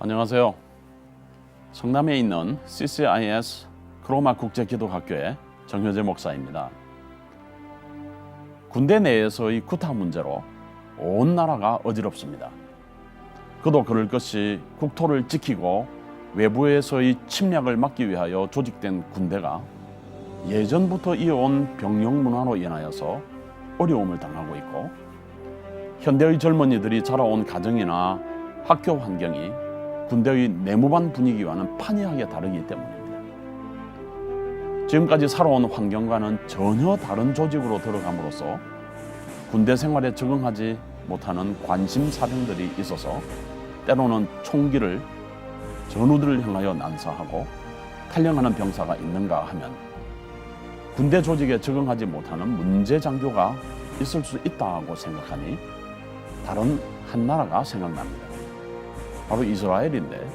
안녕하세요. 성남에 있는 CCIS 크로마 국제기독학교의 정효재 목사입니다. 군대 내에서의 구타 문제로 온 나라가 어지럽습니다. 그도 그럴 것이 국토를 지키고 외부에서의 침략을 막기 위하여 조직된 군대가 예전부터 이어온 병영 문화로 인하여서 어려움을 당하고 있고, 현대의 젊은이들이 자라온 가정이나 학교 환경이 군대의 내무반 분위기와는 판이하게 다르기 때문입니다. 지금까지 살아온 환경과는 전혀 다른 조직으로 들어감으로써 군대 생활에 적응하지 못하는 관심사병들이 있어서 때로는 총기를 전우들을 향하여 난사하고 탈영하는 병사가 있는가 하면 군대 조직에 적응하지 못하는 문제 장교가 있을 수 있다고 생각하니 다른 한 나라가 생각납니다. 바로 이스라엘인데,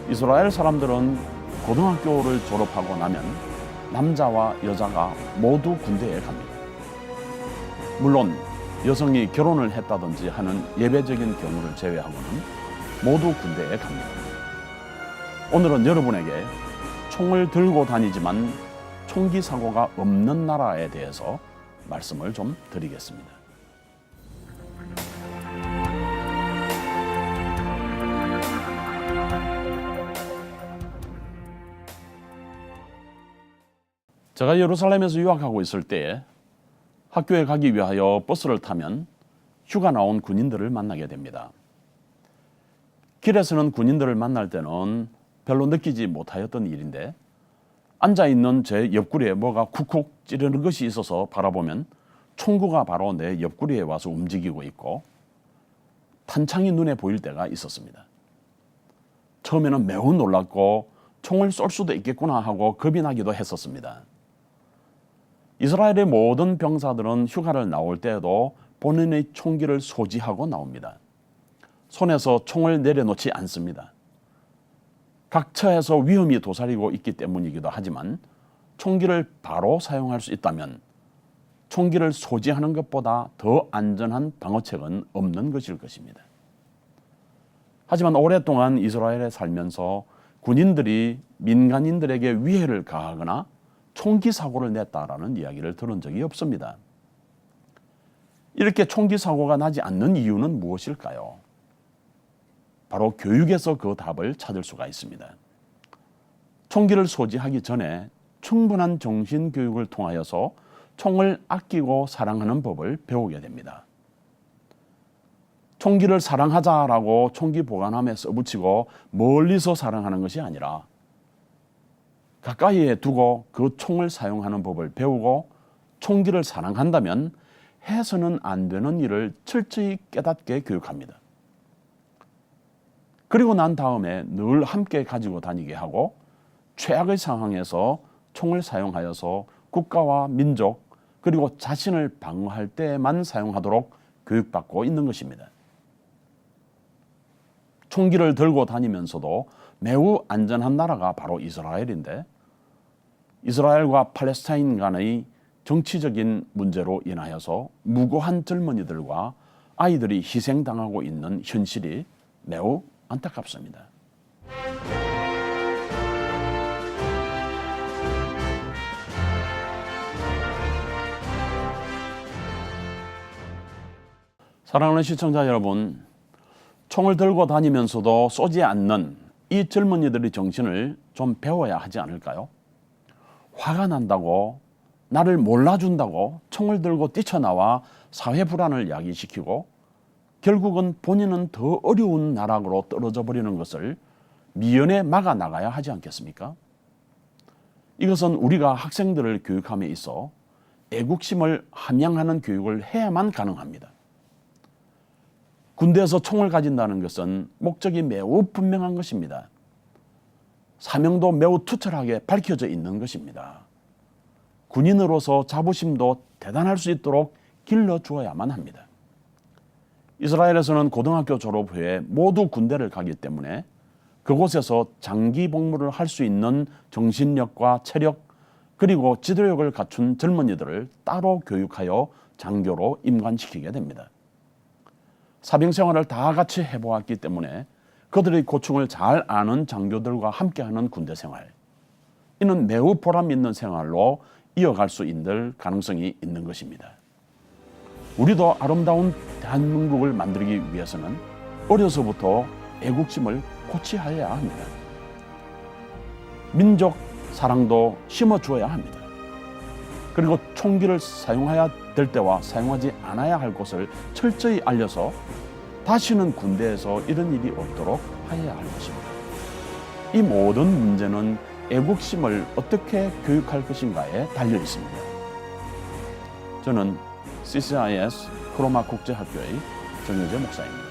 이스라엘 사람들은 고등학교를 졸업하고 나면 남자와 여자가 모두 군대에 갑니다. 물론 여성이 결혼을 했다든지 하는 예외적인 경우를 제외하고는 모두 군대에 갑니다. 오늘은 여러분에게 총을 들고 다니지만 총기 사고가 없는 나라에 대해서 말씀을 좀 드리겠습니다. 제가 예루살렘에서 유학하고 있을 때 학교에 가기 위하여 버스를 타면 휴가 나온 군인들을 만나게 됩니다. 길에서는 군인들을 만날 때는 별로 느끼지 못하였던 일인데, 앉아있는 제 옆구리에 뭐가 쿡쿡 찌르는 것이 있어서 바라보면 총구가 바로 내 옆구리에 와서 움직이고 있고 탄창이 눈에 보일 때가 있었습니다. 처음에는 매우 놀랐고 총을 쏠 수도 있겠구나 하고 겁이 나기도 했었습니다. 이스라엘의 모든 병사들은 휴가를 나올 때에도 본인의 총기를 소지하고 나옵니다. 손에서 총을 내려놓지 않습니다. 각 처에서 위험이 도사리고 있기 때문이기도 하지만 총기를 바로 사용할 수 있다면 총기를 소지하는 것보다 더 안전한 방어책은 없는 것일 것입니다. 하지만 오랫동안 이스라엘에 살면서 군인들이 민간인들에게 위해를 가하거나 총기 사고를 냈다라는 이야기를 들은 적이 없습니다. 이렇게 총기 사고가 나지 않는 이유는 무엇일까요? 바로 교육에서 그 답을 찾을 수가 있습니다. 총기를 소지하기 전에 충분한 정신교육을 통하여서 총을 아끼고 사랑하는 법을 배우게 됩니다. 총기를 사랑하자라고 총기 보관함에 써붙이고 멀리서 사랑하는 것이 아니라 가까이에 두고 그 총을 사용하는 법을 배우고, 총기를 사랑한다면 해서는 안 되는 일을 철저히 깨닫게 교육합니다. 그리고 난 다음에 늘 함께 가지고 다니게 하고 최악의 상황에서 총을 사용하여서 국가와 민족 그리고 자신을 방어할 때만 사용하도록 교육받고 있는 것입니다. 총기를 들고 다니면서도 매우 안전한 나라가 바로 이스라엘인데, 이스라엘과 팔레스타인 간의 정치적인 문제로 인하여서 무고한 젊은이들과 아이들이 희생당하고 있는 현실이 매우 안타깝습니다. 사랑하는 시청자 여러분, 총을 들고 다니면서도 쏘지 않는 이 젊은이들의 정신을 좀 배워야 하지 않을까요? 화가 난다고, 나를 몰라준다고 총을 들고 뛰쳐나와 사회 불안을 야기시키고 결국은 본인은 더 어려운 나락으로 떨어져 버리는 것을 미연에 막아 나가야 하지 않겠습니까? 이것은 우리가 학생들을 교육함에 있어 애국심을 함양하는 교육을 해야만 가능합니다. 군대에서 총을 가진다는 것은 목적이 매우 분명한 것입니다. 사명도 매우 투철하게 밝혀져 있는 것입니다. 군인으로서 자부심도 대단할 수 있도록 길러주어야만 합니다. 이스라엘에서는 고등학교 졸업 후에 모두 군대를 가기 때문에 그곳에서 장기 복무를 할 수 있는 정신력과 체력 그리고 지도력을 갖춘 젊은이들을 따로 교육하여 장교로 임관시키게 됩니다. 사병 생활을 다 같이 해보았기 때문에 그들의 고충을 잘 아는 장교들과 함께하는 군대 생활. 이는 매우 보람 있는 생활로 이어갈 수 있는 가능성이 있는 것입니다. 우리도 아름다운 대한민국을 만들기 위해서는 어려서부터 애국심을 고취하여야 합니다. 민족 사랑도 심어주어야 합니다. 그리고 총기를 사용해야 될 때와 사용하지 않아야 할 것을 철저히 알려서 다시는 군대에서 이런 일이 없도록 하여야 할 것입니다. 이 모든 문제는 애국심을 어떻게 교육할 것인가에 달려 있습니다. 저는 CCIS 크로마 국제학교의 정영재 목사입니다.